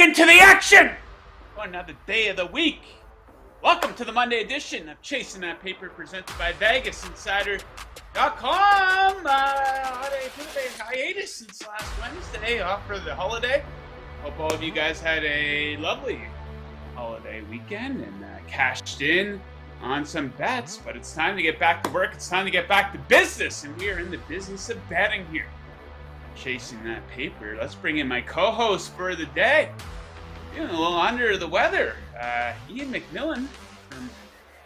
into the action for another day of the week. Welcome to the Monday edition of Chasing That Paper, presented by VegasInsider.com. Hiatus since last Wednesday, off for the holiday. Hope all of you guys had a lovely holiday weekend and cashed in on some bets. But it's time to get back to work. It's time to get back to business, and we are in the business of betting here. Chasing That Paper. Let's bring in my co-host for the day. Feeling a little under the weather. Ian McMillan from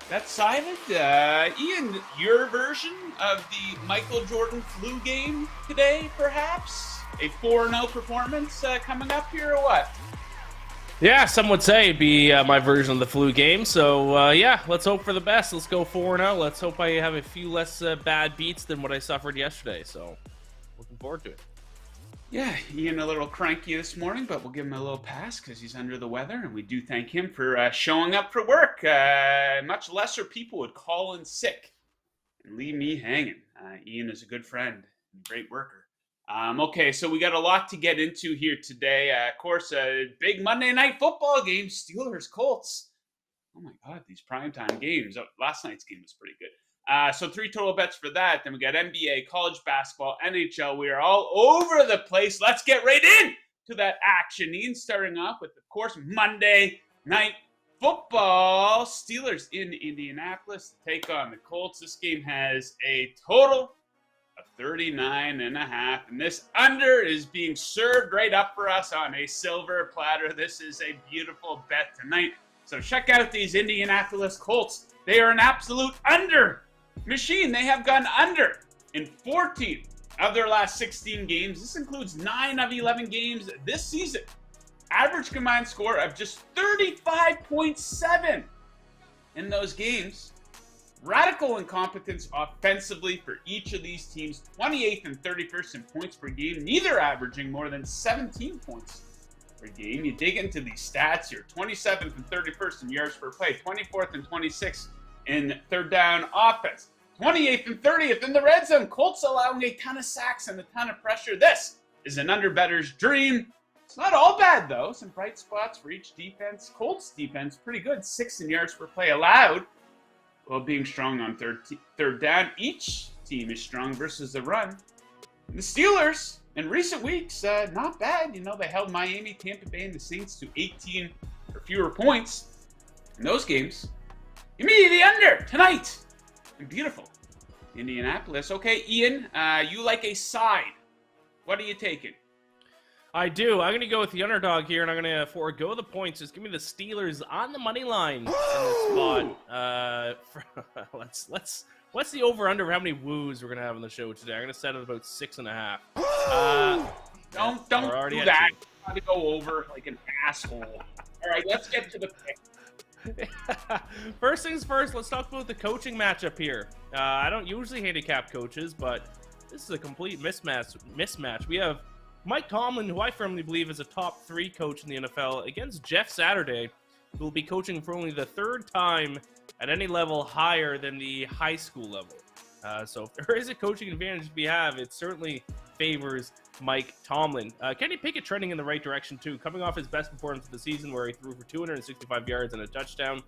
VegasInsider. Ian, your version of the Michael Jordan flu game today, perhaps? A 4-0 performance coming up here, or what? Yeah, some would say it'd be my version of the flu game. So, yeah, let's hope for the best. Let's go 4-0. Let's hope I have a few less bad beats than what I suffered yesterday. So, looking forward to it. Yeah, Ian a little cranky this morning, but we'll give him a little pass because he's under the weather, and we do thank him for showing up for work. Much lesser people would call in sick and leave me hanging. Ian is a good friend and a great worker. Okay, so we got a lot to get into here today. Of course, a big Monday night football game, Steelers Colts. Oh my God, these primetime games. Last night's game was pretty good. So 3 total bets for that. Then we got NBA, college basketball, NHL. We are all over the place. Let's get right in to that action. Ian, starting off with, of course, Monday night football. Steelers in Indianapolis to take on the Colts. This game has a total of 39.5. And this under is being served right up for us on a silver platter. This is a beautiful bet tonight. So check out these Indianapolis Colts. They are an absolute under machine. They have gone under in 14 of their last 16 games. This includes 9 of 11 games this season. Average combined score of just 35.7 in those games. Radical incompetence offensively for each of these teams. 28th and 31st in points per game, neither averaging more than 17 points per game. You dig into these stats here. 27th and 31st in yards per play. 24th and 26th in third down offense. 28th and 30th in the red zone. Colts allowing a ton of sacks and a ton of pressure. This is an under-better's dream. It's not all bad, though. Some bright spots for each defense. Colts defense, pretty good. 6th in yards per play allowed, while being strong on third down. Each team is strong versus the run. And the Steelers, in recent weeks, not bad. You know, they held Miami, Tampa Bay, and the Saints to 18 or fewer points in those games. Give me the under tonight. Beautiful. Indianapolis. Okay, Ian, you like a side. What are you taking? I do. I'm going to go with the underdog here, and I'm going to forego the points. Just give me the Steelers on the money line in this spot. What's the over-under of how many woos we're going to have on the show today? I'm going to set it about 6.5. Don't do that. Got to go over like an asshole. All right, let's get to the pick. First things first, let's talk about the coaching matchup here. I don't usually handicap coaches, but this is a complete mismatch. We have Mike Tomlin, who I firmly believe is a top 3 coach in the NFL, against Jeff Saturday, who will be coaching for only the 3rd time at any level higher than the high school level. So if there is a coaching advantage to be had, it certainly favors Mike Tomlin. Kenny Pickett trending in the right direction too, coming off his best performance of the season where he threw for 265 yards and a touchdown.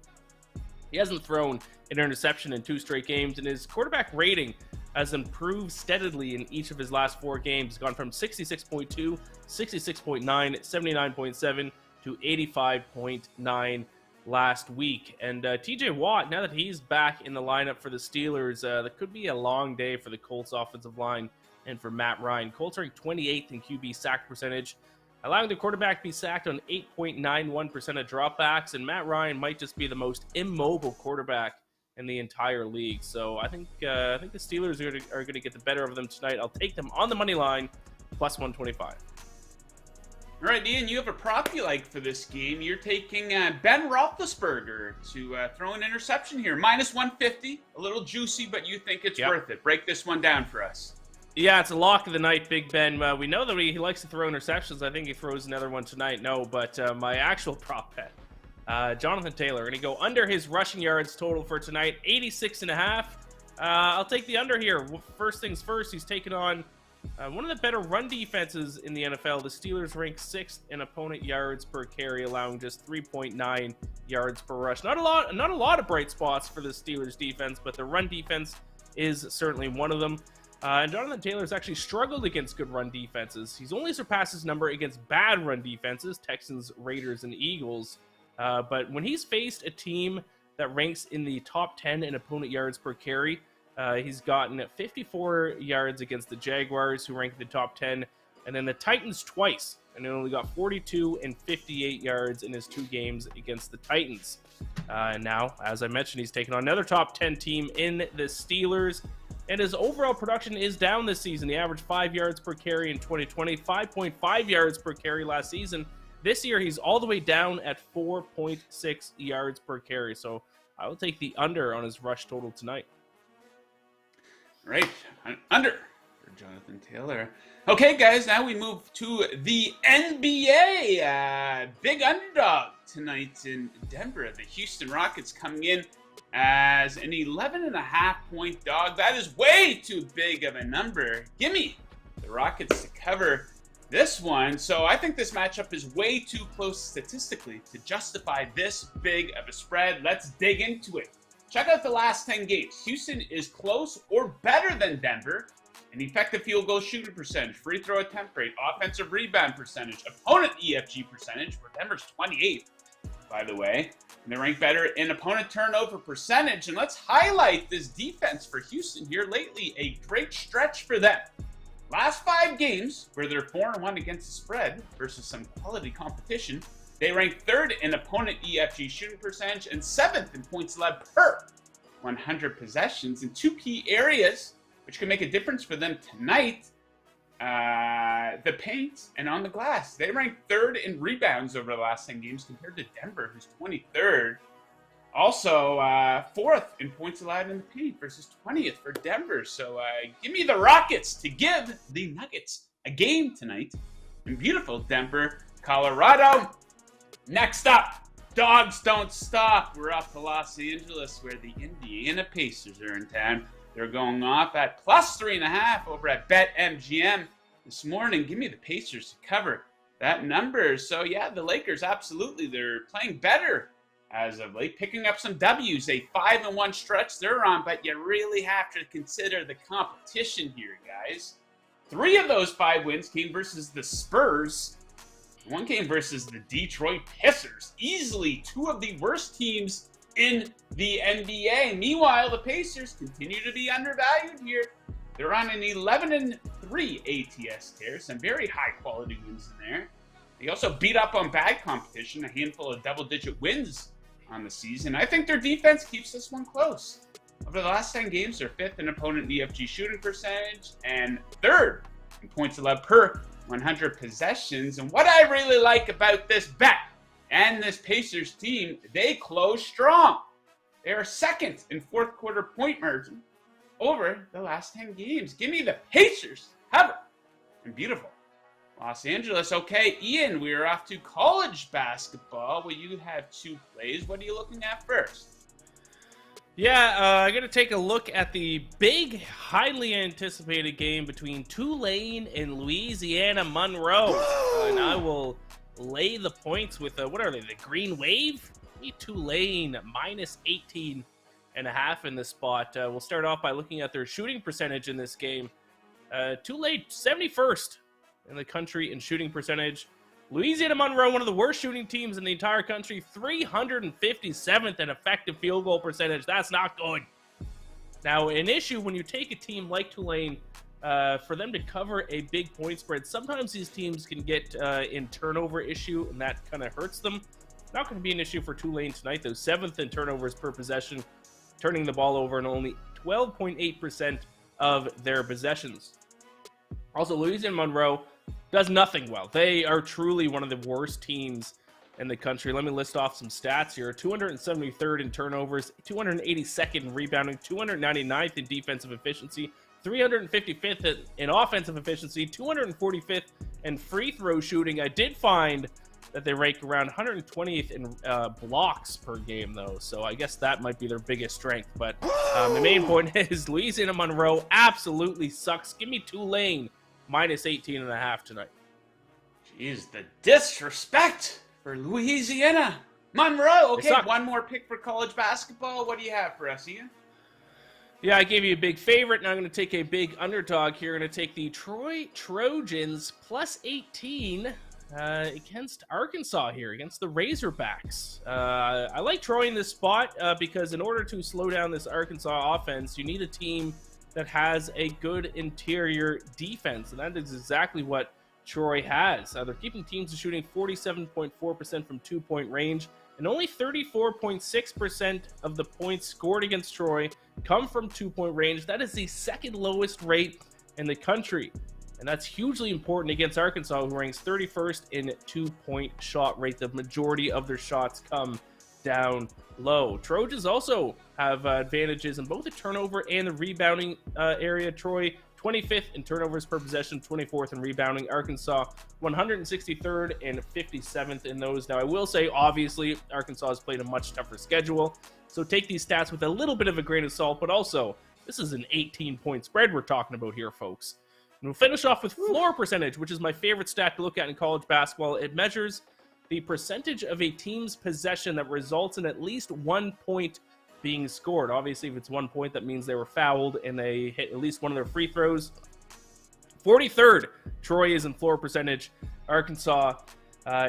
He hasn't thrown an interception in 2 straight games, and his quarterback rating has improved steadily in each of his last 4 games. He's gone from 66.2, 66.9, 79.7 to 85.9 last week. And TJ Watt, now that he's back in the lineup for the Steelers, that could be a long day for the Colts offensive line and for Matt Ryan. Colts are 28th in QB sack percentage, allowing the quarterback to be sacked on 8.91% of dropbacks, and Matt Ryan might just be the most immobile quarterback in the entire league. So I think the Steelers are going to get the better of them tonight. I'll take them on the money line, plus 125. All right, Ian, you have a prop you like for this game. You're taking Ben Roethlisberger to throw an interception here. Minus 150, a little juicy, but you think it's worth it. Break this one down for us. Yeah, it's a lock of the night, Big Ben. We know that he likes to throw interceptions. I think he throws another one tonight. No, but my actual prop bet, Jonathan Taylor, going to go under his rushing yards total for tonight, 86.5. I'll take the under here. First things first, he's taking on One of the better run defenses in the NFL, the Steelers rank 6th in opponent yards per carry, allowing just 3.9 yards per rush. Not a lot of bright spots for the Steelers defense, but the run defense is certainly one of them. And Jonathan Taylor's actually struggled against good run defenses. He's only surpassed his number against bad run defenses, Texans, Raiders, and Eagles. But when he's faced a team that ranks in the top 10 in opponent yards per carry, he's gotten 54 yards against the Jaguars, who rank in the top 10, and then the Titans twice, and he only got 42 and 58 yards in his 2 games against the Titans. And now, as I mentioned, he's taken on another top 10 team in the Steelers, and his overall production is down this season. He averaged 5 yards per carry in 2020, 5.5 yards per carry last season. This year, he's all the way down at 4.6 yards per carry, so I will take the under on his rush total tonight. Right, under for Jonathan Taylor. Okay, guys, now we move to the NBA. Big underdog tonight in Denver. The Houston Rockets coming in as an 11.5-point dog. That is way too big of a number. Give me the Rockets to cover this one. So I think this matchup is way too close statistically to justify this big of a spread. Let's dig into it. Check out the last 10 games. Houston is close or better than Denver in effective field goal shooting percentage, free throw attempt rate, offensive rebound percentage, opponent EFG percentage, where Denver's 28th, by the way. And they rank better in opponent turnover percentage. And let's highlight this defense for Houston here lately. A great stretch for them. Last 5 games, where they're 4-1 against the spread versus some quality competition, they rank 3rd in opponent EFG shooting percentage and 7th in points allowed per 100 possessions in 2 key areas, which can make a difference for them tonight. The paint and on the glass. They rank 3rd in rebounds over the last 10 games compared to Denver, who's 23rd. Also, 4th in points allowed in the paint versus 20th for Denver. So give me the Rockets to give the Nuggets a game tonight in beautiful Denver, Colorado. Next up, dogs don't stop. We're off to Los Angeles, where the Indiana Pacers are in town. They're going off at +3.5 over at BetMGM this morning. Give me the Pacers to cover that number. So yeah, the Lakers, absolutely, they're playing better as of late, picking up some W's. A 5-1 stretch they're on, but you really have to consider the competition here, guys. 3 of those 5 wins came versus the Spurs. 1 game versus the Detroit Pistons. Easily 2 of the worst teams in the NBA. Meanwhile, the Pacers continue to be undervalued here. They're on an 11-3 ATS tear. Some very high-quality wins in there. They also beat up on bad competition, a handful of double-digit wins on the season. I think their defense keeps this one close. Over the last 10 games, they're 5th in opponent EFG shooting percentage and 3rd in points allowed per 100 possessions. And what I really like about this bet and this Pacers team, they close strong. They are 2nd in 4th quarter point margin over the last 10 games. Give me the Pacers cover. And beautiful Los Angeles. Okay, Ian, we are off to college basketball. Well, you have 2 plays. What are you looking at first? Yeah, I'm going to take a look at the big, highly anticipated game between Tulane and Louisiana Monroe. And I will lay the points with, what are they, the Green Wave? Tulane -18.5 in this spot. We'll start off by looking at their shooting percentage in this game. Tulane, 71st in the country in shooting percentage. Louisiana Monroe, one of the worst shooting teams in the entire country, 357th in effective field goal percentage. That's not good. Now, an issue when you take a team like Tulane, for them to cover a big point spread, sometimes these teams can get in turnover issue, and that kind of hurts them. Not going to be an issue for Tulane tonight, though. 7th in turnovers per possession, turning the ball over in only 12.8% of their possessions. Also, Louisiana Monroe does nothing well. They are truly one of the worst teams in the country. Let me list off some stats here. 273rd in turnovers, 282nd in rebounding, 299th in defensive efficiency, 355th in offensive efficiency, 245th in free throw shooting. I did find that they rank around 120th in blocks per game, though, so I guess that might be their biggest strength. But the main point is Louisiana Monroe absolutely sucks. Give me Tulane minus 18.5 tonight. Jeez, the disrespect for Louisiana. Monroe. Okay, one more pick for college basketball. What do you have for us, Ian? Yeah, I gave you a big favorite, and I'm going to take a big underdog here. I'm going to take the Troy Trojans plus 18 against Arkansas here, against the Razorbacks. I like Troy in this spot because in order to slow down this Arkansas offense, you need a team that has a good interior defense, and that is exactly what Troy has. They're keeping teams shooting 47.4% from two-point range, and only 34.6% of the points scored against Troy come from two-point range. That is the second lowest rate in the country, and that's hugely important against Arkansas, who ranks 31st in two-point shot rate. The majority of their shots come down low. Trojans also have advantages in both the turnover and the rebounding area. Troy 25th in turnovers per possession, 24th in rebounding. Arkansas 163rd and 57th in those. Now, I will say, obviously, Arkansas has played a much tougher schedule, so take these stats with a little bit of a grain of salt, but also, this is an 18-point spread we're talking about here, folks. And we'll finish off with floor percentage, which is my favorite stat to look at in college basketball. It measures the percentage of a team's possession that results in at least 1 point being scored. Obviously, if it's 1 point, that means they were fouled and they hit at least one of their free throws. 43rd, Troy is in floor percentage. Arkansas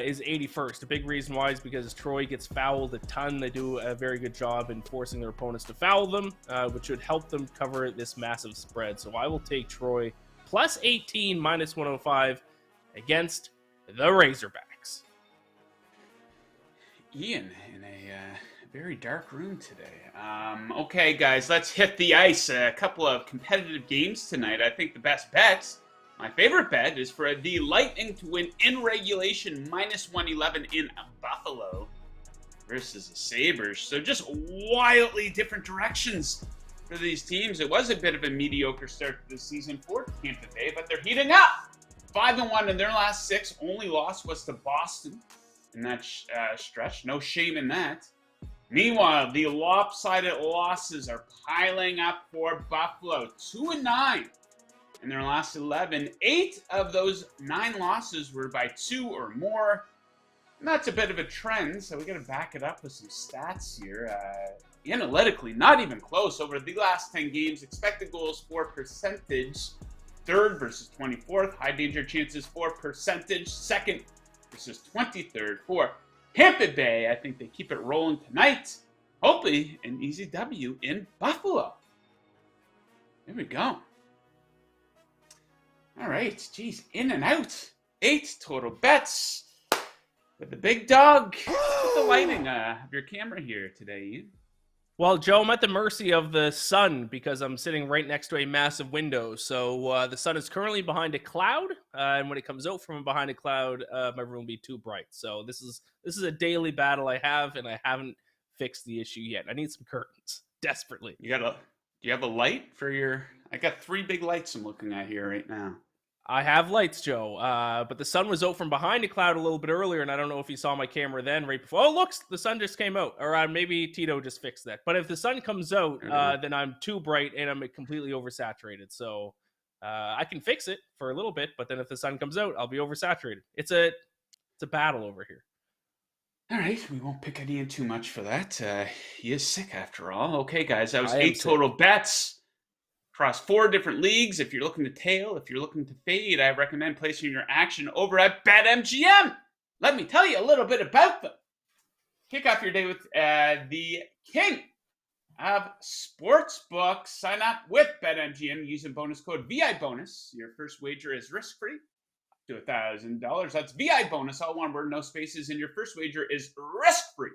is 81st. A big reason why is because Troy gets fouled a ton. They do a very good job in forcing their opponents to foul them, which would help them cover this massive spread. So I will take Troy plus 18, minus 105 against the Razorbacks. Ian in a very dark room today. Okay, guys, let's hit the ice. A couple of competitive games tonight. I think the best bets, my favorite bet, is for the Lightning to win in regulation, minus 111 in Buffalo versus the Sabres. So just wildly different directions for these teams. It was a bit of a mediocre start to the season for Tampa Bay, but they're heating up. 5-1 in their last 6. Only loss was to Boston in that stretch. No shame in that. Meanwhile, the lopsided losses are piling up for Buffalo. 2-9 in their last 11. 8 of those 9 losses were by 2 or more. And that's a bit of a trend, so we got to back it up with some stats here. Analytically, not even close. Over the last 10 games, expected goals for percentage, 3rd versus 24th. High danger chances for percentage, 2nd versus 23rd for Tampa Bay. I think they keep it rolling tonight. Hopefully, an easy W in Buffalo. There we go. All right, geez, in and out. 8 total bets with the big dog. What's the lighting of your camera here today, Ian? Well, Joe, I'm at the mercy of the sun because I'm sitting right next to a massive window. So the sun is currently behind a cloud, and when it comes out from behind a cloud, my room will be too bright. So this is a daily battle I have, and I haven't fixed the issue yet. I need some curtains desperately. Do you have a light for your? I got 3 big lights I'm looking at here right now. I have lights, Joe, but the sun was out from behind a cloud a little bit earlier, and I don't know if you saw my camera then right before. Oh, look, the sun just came out. Or maybe Tito just fixed that. But if the sun comes out, then I'm too bright and I'm completely oversaturated. So I can fix it for a little bit, but then if the sun comes out, I'll be oversaturated. It's a battle over here. All right, we won't pick on Ian too much for that. He is sick after all. Okay, guys, that was 8 total bets across 4 different leagues. If you're looking to tail, if you're looking to fade, I recommend placing your action over at BetMGM. Let me tell you a little bit about them. Kick off your day with the king of sportsbooks. Sign up with BetMGM using bonus code VIBONUS. Your first wager is risk-free to $1,000. That's VI bonus, all one word, no spaces, and your first wager is risk-free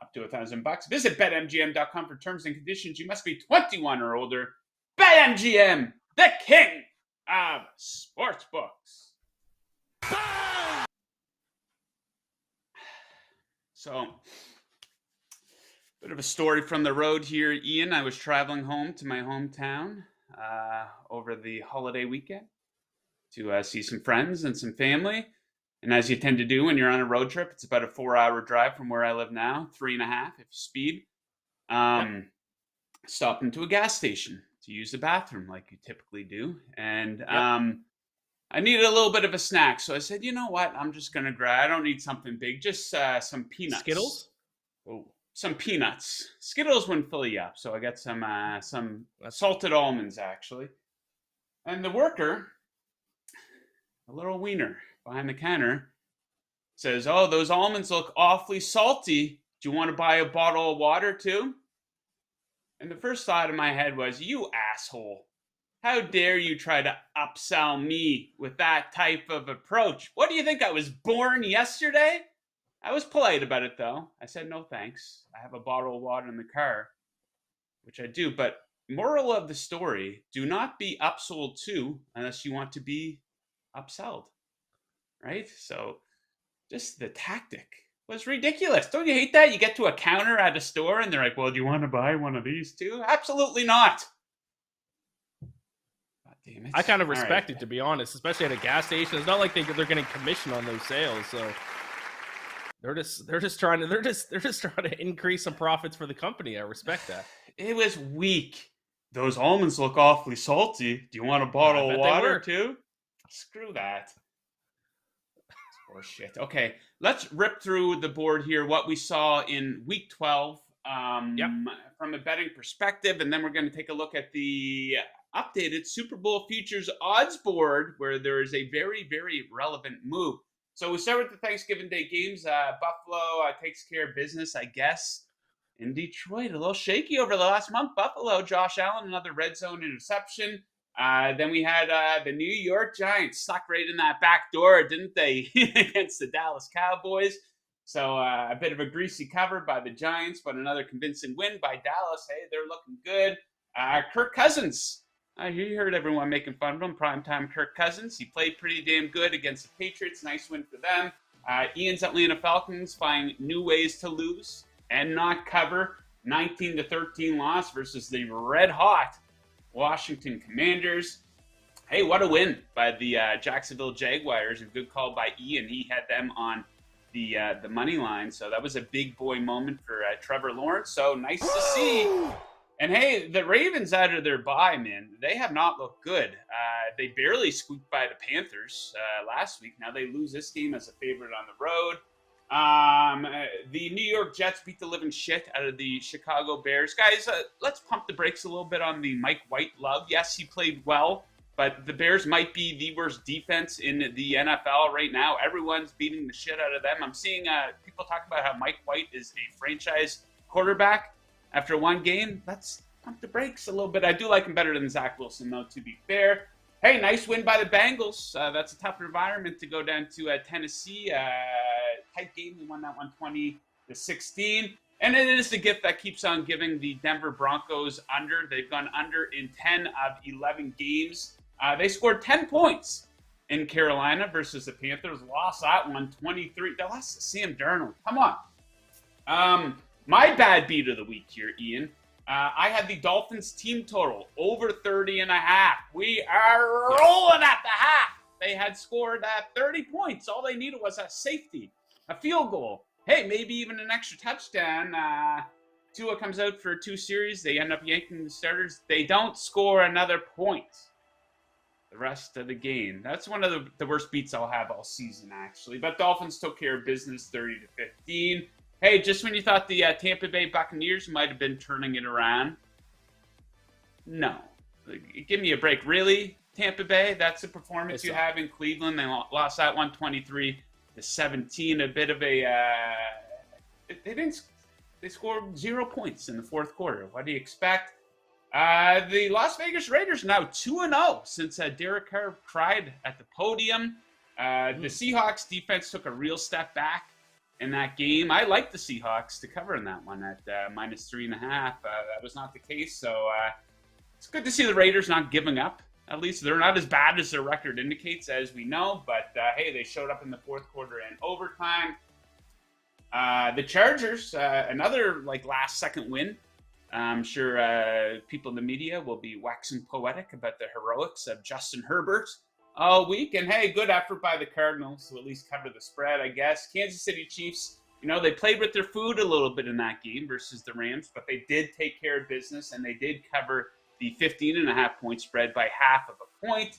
up to $1,000. Visit BetMGM.com for terms and conditions. You must be 21 or older. BetMGM, the king of sportsbooks. So, bit of a story from the road here, Ian. I was traveling home to my hometown over the holiday weekend to see some friends and some family. And as you tend to do when you're on a road trip, it's about a 4-hour drive from where I live now, 3.5 if you speed. Stopped into a gas station to use the bathroom like you typically do. And I needed a little bit of a snack. So I said, you know what? I'm just going to grab, I don't need something big, just some peanuts. Skittles? Oh, some peanuts. Skittles wouldn't fill you up. So I got some salted almonds, actually. And the worker, a little wiener behind the counter, says, oh, those almonds look awfully salty. Do you want to buy a bottle of water too? And the first thought in my head was, you asshole. How dare you try to upsell me with that type of approach? What do you think, I was born yesterday? I was polite about it, though. I said, no thanks. I have a bottle of water in the car, which I do. But moral of the story, do not be upsold to unless you want to be upselled, right? So just the tactic was ridiculous. Don't you hate that? You get to a counter at a store and they're like, well, do you want to buy one of these too? Absolutely not. God damn it. I kind of respect it, to be honest, especially at a gas station. It's not like they're getting commission on those sales, so they're just trying to increase some profits for the company. I respect that. It was weak. Those almonds look awfully salty. Do you want a bottle of water too? Screw that. Shit. Okay, let's rip through the board here. What we saw in Week 12 from a betting perspective, and then we're going to take a look at the updated Super Bowl futures odds board, where there is a very, very relevant move. So we start with the Thanksgiving Day games. Buffalo takes care of business, I guess, in Detroit. A little shaky over the last month. Buffalo, Josh Allen, another red zone interception. Then we had the New York Giants stuck right in that back door, didn't they, against the Dallas Cowboys? So a bit of a greasy cover by the Giants, but another convincing win by Dallas. Hey, they're looking good. Kirk Cousins. You heard everyone making fun of him. Primetime Kirk Cousins. He played pretty damn good against the Patriots. Nice win for them. Ian's Atlanta Falcons find new ways to lose and not cover. 19-13 loss versus the red-hot Washington Commanders. Hey, what a win by the Jacksonville Jaguars. A good call by Ian. He had them on the money line. So that was a big boy moment for Trevor Lawrence. So nice to see. And hey, the Ravens out of their bye, man, they have not looked good. They barely squeaked by the Panthers last week. Now they lose this game as a favorite on the road. The New York Jets beat the living shit out of the Chicago Bears. Guys, let's pump the brakes a little bit on the Mike White love. Yes, he played well, but the Bears might be the worst defense in the NFL right now. Everyone's beating the shit out of them. I'm seeing people talk about how Mike White is a franchise quarterback after one game. Let's pump the brakes a little bit. I do like him better than Zach Wilson, though, to be fair. Hey, nice win by the Bengals. That's a tough environment to go down to Tennessee. Tight game. They won that one 20-16. And it is the gift that keeps on giving. The Denver Broncos under. They've gone under in 10 of 11 games. They scored 10 points in Carolina versus the Panthers. Lost that one 23. They lost to Sam Darnold. Come on. My bad beat of the week here, Ian. I had the Dolphins team total over 30.5. We are rolling at the half. They had scored 30 points. All they needed was a safety, a field goal. Hey, maybe even an extra touchdown. Tua comes out for 2 series. They end up yanking the starters. They don't score another point the rest of the game. That's one of the worst beats I'll have all season, actually. But Dolphins took care of business 30-15. Hey, just when you thought the Tampa Bay Buccaneers might have been turning it around. No. Give me a break. Really, Tampa Bay? That's the performance you have in Cleveland. They lost that one 23-17. A bit of a... They scored 0 points in the fourth quarter. What do you expect? The Las Vegas Raiders now 2-0 since Derek Carr cried at the podium. The Seahawks defense took a real step back in that game. I like the Seahawks to cover in that one at -3.5. That was not the case. So it's good to see the Raiders not giving up. At least they're not as bad as their record indicates, as we know. But hey, they showed up in the fourth quarter and overtime. The Chargers, another last-second win. I'm sure people in the media will be waxing poetic about the heroics of Justin Herbert all week. And hey, good effort by the Cardinals to at least cover the spread, I guess. Kansas City Chiefs, they played with their food a little bit in that game versus the Rams, but they did take care of business, and they did cover the 15.5-point spread by half of a point.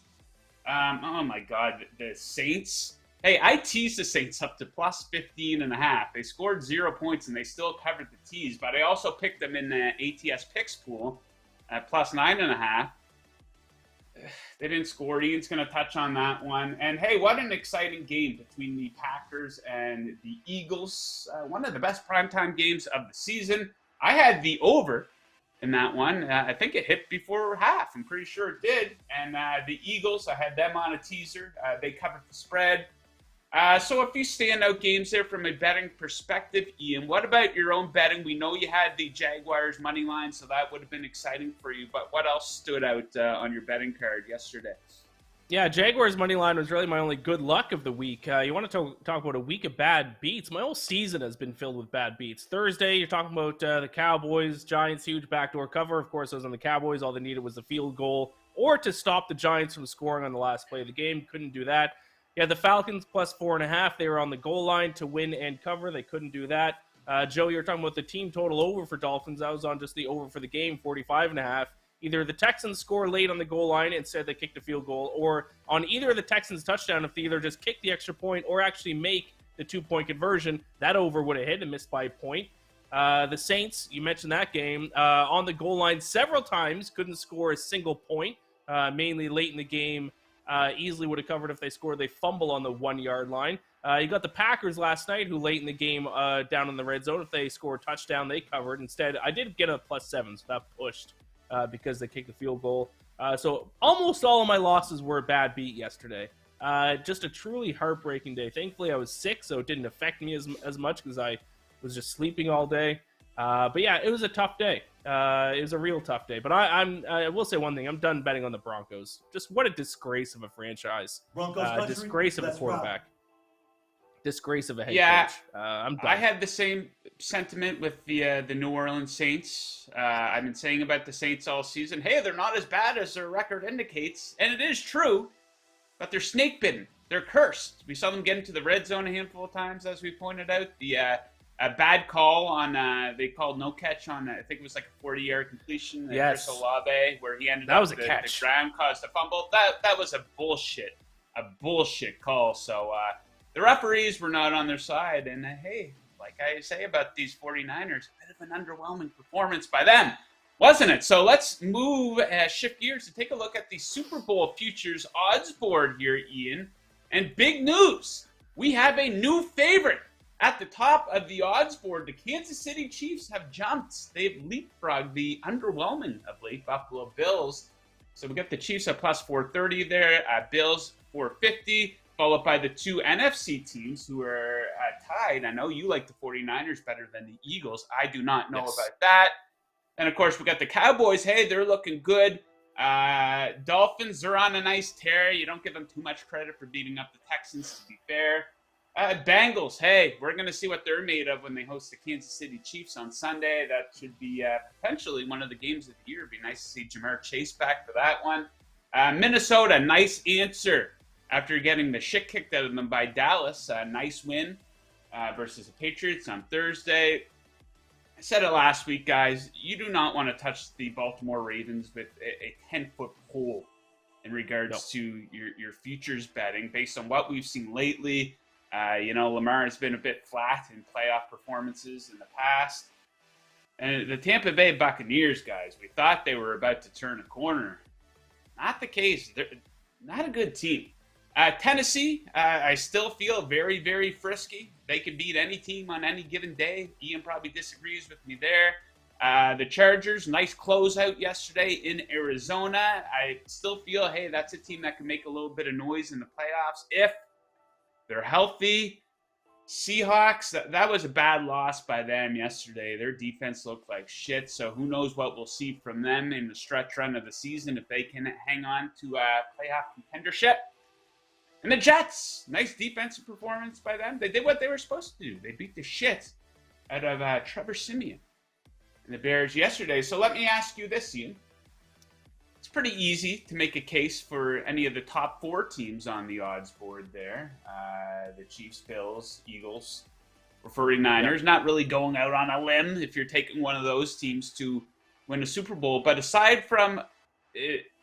Oh my God, the Saints. Hey, I teased the Saints up to plus 15.5. They scored 0 points and they still covered the tease, but I also picked them in the ATS picks pool at plus 9.5. They didn't score. Ian's going to touch on that one. And hey, what an exciting game between the Packers and the Eagles. One of the best primetime games of the season. I had the over in that one. I think it hit before half. I'm pretty sure it did. And the Eagles, I had them on a teaser. They covered the spread. So a few standout games there from a betting perspective. Ian, what about your own betting? We know you had the Jaguars money line, so that would have been exciting for you. But what else stood out on your betting card yesterday? Yeah, Jaguars money line was really my only good luck of the week. You want to talk about a week of bad beats? My whole season has been filled with bad beats. Thursday, you're talking about the Cowboys, Giants, huge backdoor cover. Of course, it was on the Cowboys. All they needed was a field goal or to stop the Giants from scoring on the last play of the game. Couldn't do that. Yeah, the Falcons plus 4.5. They were on the goal line to win and cover. They couldn't do that. Joe, you were talking about the team total over for Dolphins. I was on just the over for the game, 45.5. Either the Texans score late on the goal line, instead they kick the field goal, or on either of the Texans' touchdown, if they either just kick the extra point or actually make the 2-point conversion, that over would have hit and missed by a point. The Saints, you mentioned that game, on the goal line several times, couldn't score a single point, mainly late in the game. Easily would have covered if they scored. They fumble on the 1-yard line. You got the Packers last night, who late in the game down in the red zone, if they score a touchdown, they covered. Instead, I did get a +7, so that pushed because they kicked the field goal. So almost all of my losses were a bad beat yesterday. Just a truly heartbreaking day. Thankfully, I was sick, so it didn't affect me as much because I was just sleeping all day. But yeah, it was a tough day. It was a real tough day. But I will say one thing. I'm done betting on the Broncos. Just what a disgrace of a franchise. Disgrace of a quarterback. Disgrace of a head coach. I'm done. I had the same sentiment with the New Orleans Saints. I've been saying about the Saints all season. Hey, they're not as bad as their record indicates. And it is true. But they're snake bitten. They're cursed. We saw them get into the red zone a handful of times, as we pointed out. A bad call on, they called no catch on, I think it was like a 40-yard completion. Yes. Chris Olave, where he ended that up, was a catch. The ground caused a fumble. That was a bullshit call. So the referees were not on their side. And hey, like I say about these 49ers, a bit of an underwhelming performance by them, wasn't it? So let's shift gears to take a look at the Super Bowl futures odds board here, Ian. And big news, we have a new favorite. At the top of the odds board, the Kansas City Chiefs have jumped. They've leapfrogged the underwhelming of late Buffalo Bills. So we got the Chiefs at plus 430 there, Bills 450, followed by the two NFC teams who are tied. I know you like the 49ers better than the Eagles. I do not know about that. And, of course, we got the Cowboys. Hey, they're looking good. Dolphins are on a nice tear. You don't give them too much credit for beating up the Texans, to be fair. Bengals, hey, we're going to see what they're made of when they host the Kansas City Chiefs on Sunday. That should be potentially one of the games of the year. It'd be nice to see Jamar Chase back for that one. Minnesota, nice answer after getting the shit kicked out of them by Dallas. Nice win versus the Patriots on Thursday. I said it last week, guys. You do not want to touch the Baltimore Ravens with a 10-foot pole in regards to your futures betting based on what we've seen lately. Lamar has been a bit flat in playoff performances in the past. And the Tampa Bay Buccaneers, guys, we thought they were about to turn a corner. Not the case. They're not a good team. Tennessee, I still feel very, very frisky. They can beat any team on any given day. Ian probably disagrees with me there. The Chargers, nice closeout yesterday in Arizona. I still feel, hey, that's a team that can make a little bit of noise in the playoffs if they're healthy. Seahawks, that was a bad loss by them yesterday. Their defense looked like shit, so who knows what we'll see from them in the stretch run of the season if they can hang on to playoff contendership. And the Jets, nice defensive performance by them. They did what they were supposed to do. They beat the shit out of Trevor Siemian and the Bears yesterday. So let me ask you this, Ian. It's pretty easy to make a case for any of the top 4 teams on the odds board there. The Chiefs, Bills, Eagles, or 49ers. Not really going out on a limb if you're taking one of those teams to win a Super Bowl. But aside from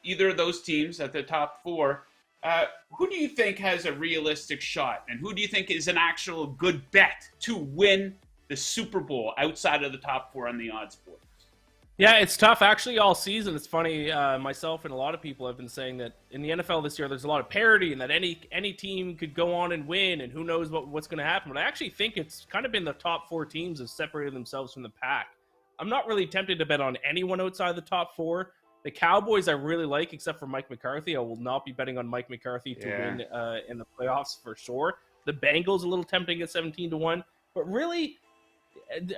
either of those teams at the top 4, Who do you think has a realistic shot, and who do you think is an actual good bet to win the Super Bowl outside of the top 4 on the odds board? Yeah, it's tough actually all season. It's funny, myself and a lot of people have been saying that in the NFL this year there's a lot of parity and that any team could go on and win and who knows what's going to happen. But I actually think it's kind of been the top 4 teams have separated themselves from the pack. I'm not really tempted to bet on anyone outside the top 4. The Cowboys I really like, except for Mike McCarthy. I will not be betting on Mike McCarthy to win in the playoffs for sure. The Bengals a little tempting at 17-1, but really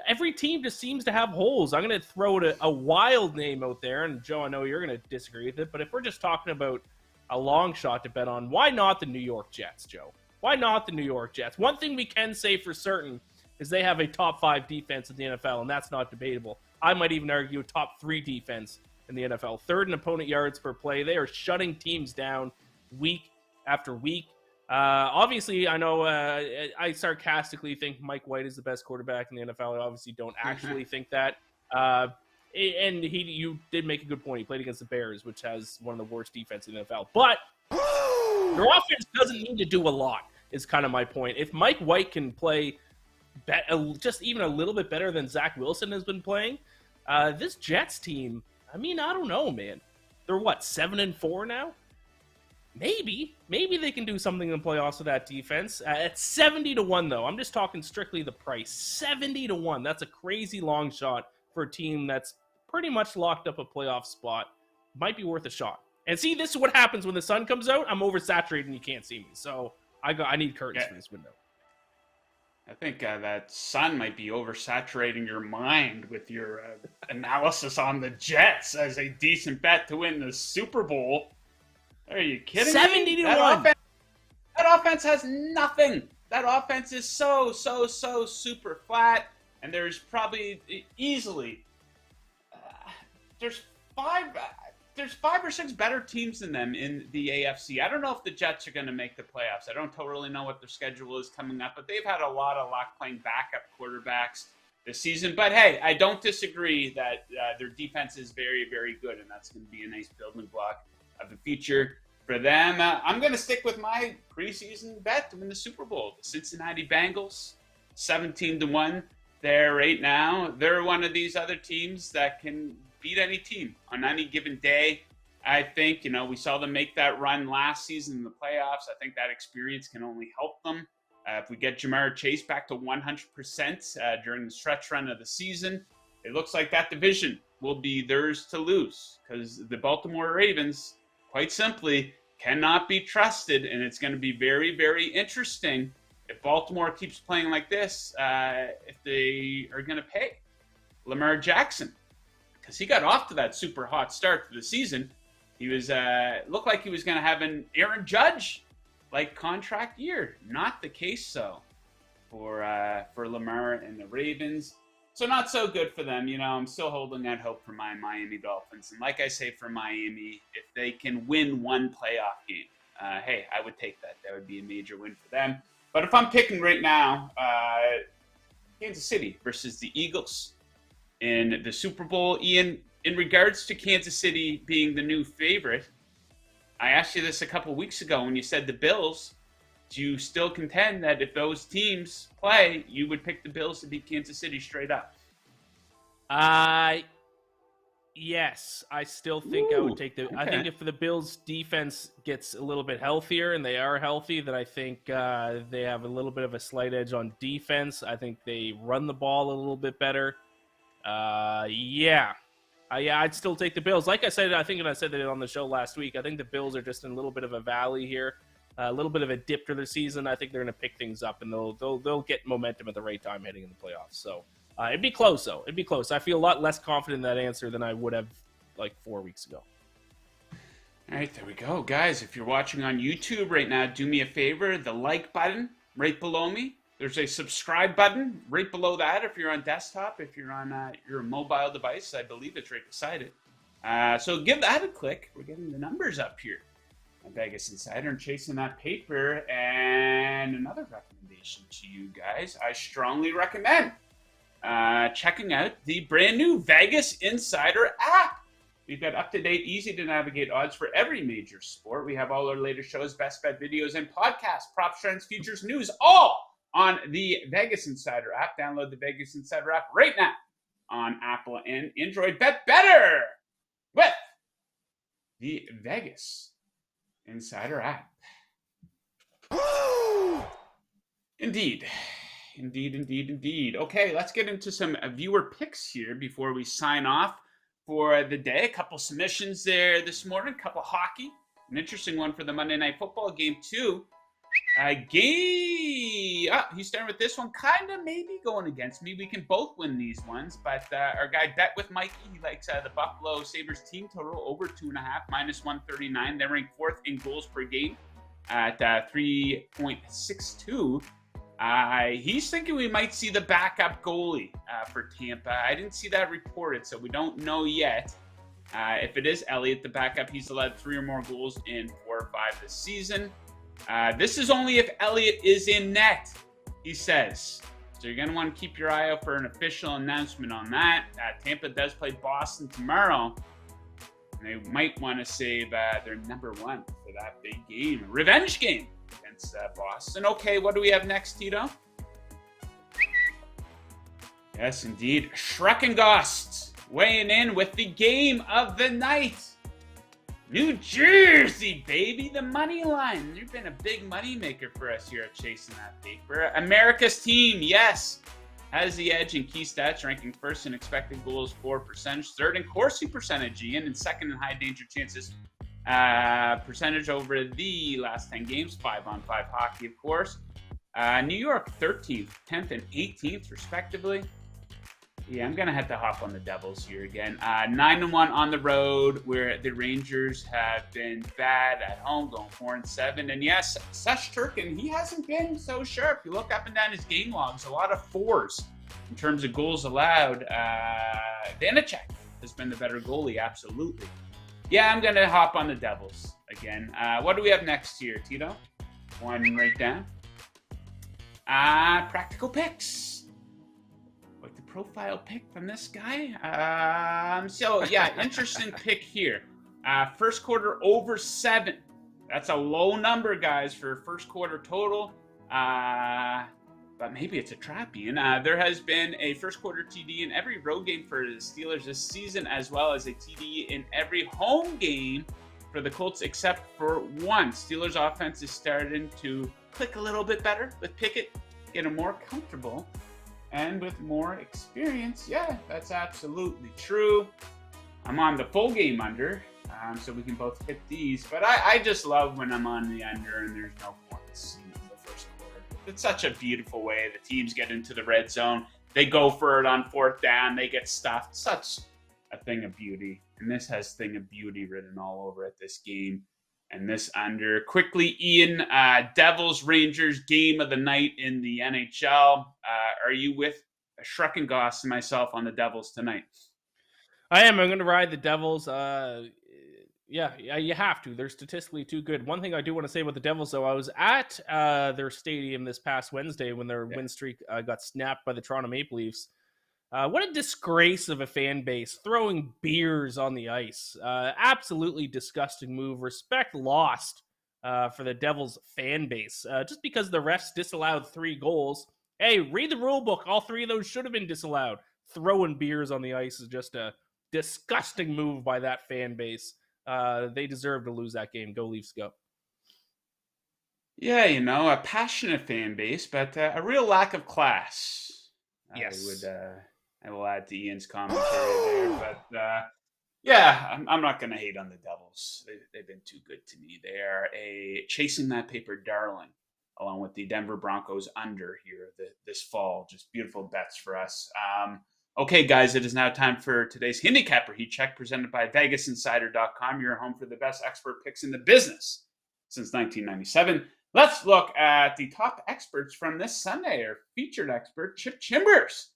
every team just seems to have holes. I'm going to throw a wild name out there, and Joe, I know you're going to disagree with it, but if we're just talking about a long shot to bet on, why not the New York Jets, Joe? Why not the New York Jets? One thing we can say for certain is they have a top 5 defense in the NFL, and that's not debatable. I might even argue a top 3 defense in the NFL. 3rd in opponent yards per play. They are shutting teams down week after week. Obviously, I know I sarcastically think Mike White is the best quarterback in the NFL. I obviously don't actually think that. And you did make a good point. He played against the Bears, which has one of the worst defense in the NFL. But their offense doesn't need to do a lot, is kind of my point. If Mike White can play just even a little bit better than Zach Wilson has been playing, this Jets team, I mean, I don't know, man. They're what, 7-4 now? Maybe they can do something in the playoffs with that defense. At 70-1, though, I'm just talking strictly the price. 70-1. That's a crazy long shot for a team that's pretty much locked up a playoff spot. Might be worth a shot. And see, this is what happens when the sun comes out. I'm oversaturated and you can't see me. So I need curtains for this window. I think that sun might be oversaturating your mind with your analysis on the Jets as a decent bet to win the Super Bowl. Are you kidding 70 me? to 1. That offense has nothing. That offense is so super flat. And there's probably easily there's 5 or 6 better teams than them in the AFC. I don't know if the Jets are going to make the playoffs. I don't totally know what their schedule is coming up, but they've had a lot of luck playing backup quarterbacks this season. But hey, I don't disagree that their defense is very, very good, and that's going to be a nice building block of the future for them. I'm going to stick with my preseason bet to win the Super Bowl. The Cincinnati Bengals, 17-1 there right now. They're one of these other teams that can beat any team on any given day. I think, we saw them make that run last season in the playoffs. I think that experience can only help them. If we get Jamar Chase back to 100% during the stretch run of the season, it looks like that division will be theirs to lose because the Baltimore Ravens, quite simply, cannot be trusted, and it's going to be very, very interesting if Baltimore keeps playing like this, if they are going to pay Lamar Jackson. Because he got off to that super hot start to the season. He was looked like he was going to have an Aaron Judge-like contract year. Not the case, so for Lamar and the Ravens. So not so good for them. I'm still holding out hope for my Miami Dolphins. And like I say for Miami, if they can win one playoff game, hey, I would take that. That would be a major win for them. But if I'm picking right now, Kansas City versus the Eagles in the Super Bowl. Ian, in regards to Kansas City being the new favorite, I asked you this a couple weeks ago when you said the Bills. Do you still contend that if those teams play, you would pick the Bills to beat Kansas City straight up? Yes, I still think I would take the. Okay. I think if the Bills' defense gets a little bit healthier, and they are healthy, then I think they have a little bit of a slight edge on defense. I think they run the ball a little bit better. I'd still take the Bills. Like I said, I think, and I said that on the show last week, I think the Bills are just in a little bit of a valley here, a little bit of a dip to their season. I think they're going to pick things up, and they'll get momentum at the right time heading in the playoffs. So it'd be close, though. It'd be close. I feel a lot less confident in that answer than I would have like 4 weeks ago. All right, there we go. Guys, if you're watching on YouTube right now, do me a favor, the like button right below me. There's a subscribe button right below that if you're on desktop. If you're on your mobile device, I believe it's right beside it. So give that a click. We're getting the numbers up here on VegasInsider and chasing that paper. And another recommendation to you guys, I strongly recommend checking out the brand new VegasInsider app. We've got up-to-date, easy-to-navigate odds for every major sport. We have all our latest shows, best bet videos, and podcasts, props, trends, futures, news, all on the Vegas Insider app. Download the Vegas Insider app right now on Apple and Android. Bet better with the Vegas Insider app. Indeed. Okay, let's get into some viewer picks here before we sign off for the day. A couple submissions there this morning, a couple hockey. An interesting one for the Monday Night Football game, too. He's starting with this one. Kind of maybe going against me. We can both win these ones, but our guy Bet with Mikey, he likes the Buffalo Sabres team total over 2.5, -139. They're ranked 4th in goals per game at 3.62. He's thinking we might see the backup goalie for Tampa. I didn't see that reported, so we don't know yet. If it is Elliott, the backup, he's allowed 3 or more goals in 4 or 5 this season. This is only if Elliott is in net, he says. So you're going to want to keep your eye out for an official announcement on that. Tampa does play Boston tomorrow. They might want to save their number 1 for that big game. Revenge game against Boston. Okay, what do we have next, Tito? Yes, indeed. Schreckengost weighing in with the game of the night. New Jersey, baby, the money line. You've been a big money maker for us here at Chasing That Paper. America's team, yes, has the edge in key stats, ranking 1st in expected goals for percentage, 3rd in Corsi percentage, Ian, and 2nd in high danger chances percentage over the last 10 games, 5-on-5 hockey, of course. New York 13th, 10th, and 18th, respectively. Yeah, I'm going to have to hop on the Devils here again. 9-1 on the road, where the Rangers have been bad at home, going 4-7. And yes, Sesh Turkin, he hasn't been so sharp. You look up and down his game logs, a lot of 4s in terms of goals allowed. Vanacek has been the better goalie, absolutely. Yeah, I'm going to hop on the Devils again. What do we have next here, Tito? One right down. Practical picks. Like the profile pick from this guy. Interesting pick here. First quarter over 7. That's a low number, guys, for first quarter total. But maybe it's a trap, Ian. There has been a first quarter TD in every road game for the Steelers this season, as well as a TD in every home game for the Colts, except for one. Steelers offense is starting to click a little bit better with Pickett, getting more comfortable. And with more experience, yeah, that's absolutely true. I'm on the full game under, so we can both hit these. But I just love when I'm on the under and there's no points in the first quarter. It's such a beautiful way. The teams get into the red zone. They go for it on 4th down. They get stuffed. Such a thing of beauty. And this has thing of beauty written all over it, this game. And this under. Quickly, Ian, Devils Rangers game of the night in the NHL. Are you with Schreckengoss and myself on the Devils tonight? I am. I'm going to ride the Devils. Yeah, you have to. They're statistically too good. One thing I do want to say about the Devils, though, I was at their stadium this past Wednesday when their win streak got snapped by the Toronto Maple Leafs. What a disgrace of a fan base, throwing beers on the ice. Absolutely disgusting move. Respect lost for the Devils fan base. Just because the refs disallowed 3 goals. Hey, read the rule book. All 3 of those should have been disallowed. Throwing beers on the ice is just a disgusting move by that fan base. They deserve to lose that game. Go Leafs, go. Yeah, a passionate fan base, but a real lack of class. Yes. I will add to Ian's commentary there, but I'm not going to hate on the Devils. They've been too good to me. They are a Chasing That Paper darling, along with the Denver Broncos under here this fall. Just beautiful bets for us. Okay, guys, it is now time for today's Handicapper Heat Check, presented by VegasInsider.com. Your home for the best expert picks in the business since 1997. Let's look at the top experts from this Sunday. Our featured expert, Chip Chambers.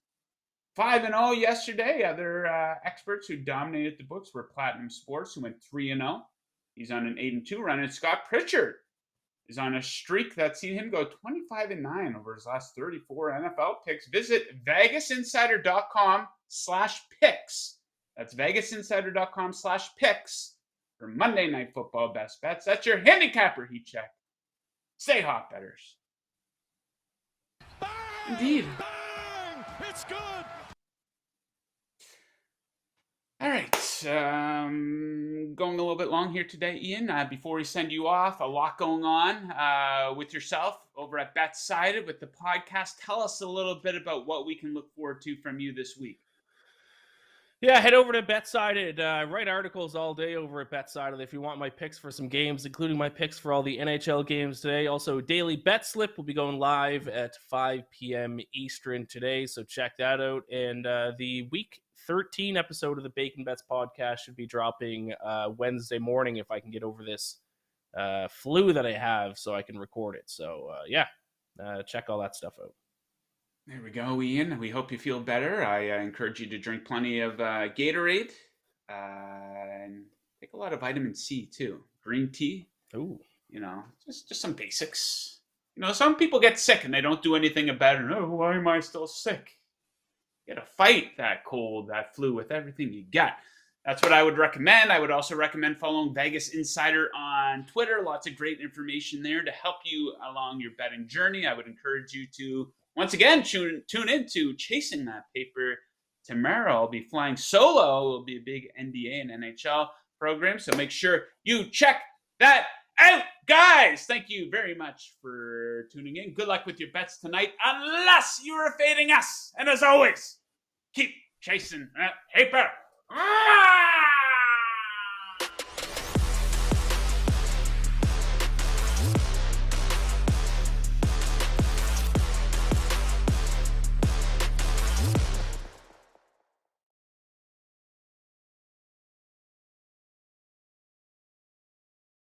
5-0 yesterday. Other experts who dominated the books were Platinum Sports, who went 3-0. He's on an 8-2 run. And Scott Pritchard is on a streak that's seen him go 25-9 over his last 34 NFL picks. Visit VegasInsider.com/picks. That's VegasInsider.com/picks for Monday Night Football best bets. That's your handicapper heat check. Stay hot, betters. Bang! Indeed. Bang! It's good. All right. Going a little bit long here today, Ian. Before we send you off, a lot going on with yourself over at VegasInsider with the podcast. Tell us a little bit about what we can look forward to from you this week. Yeah, head over to VegasInsider. Write articles all day over at VegasInsider if you want my picks for some games, including my picks for all the NHL games today. Also, Daily Bet Slip will be going live at 5 p.m. Eastern today, so check that out. And the Week 13 episode of the Bacon Bets podcast should be dropping Wednesday morning if I can get over this flu that I have so I can record it. So, check all that stuff out. There we go, Ian. We hope you feel better. I encourage you to drink plenty of Gatorade and take a lot of vitamin C too. Green tea. Ooh. Just some basics. Some people get sick and they don't do anything about it. Oh, why am I still sick? You gotta fight that cold, that flu with everything you got. That's what I would recommend. I would also recommend following VegasInsider on Twitter. Lots of great information there to help you along your betting journey. I would encourage you to once again, tune into Chasing That Paper tomorrow. I'll be flying solo. It will be a big NBA and NHL program, so make sure you check that out, guys. Thank you very much for tuning in. Good luck with your bets tonight, unless you are fading us. And as always, keep chasing that paper.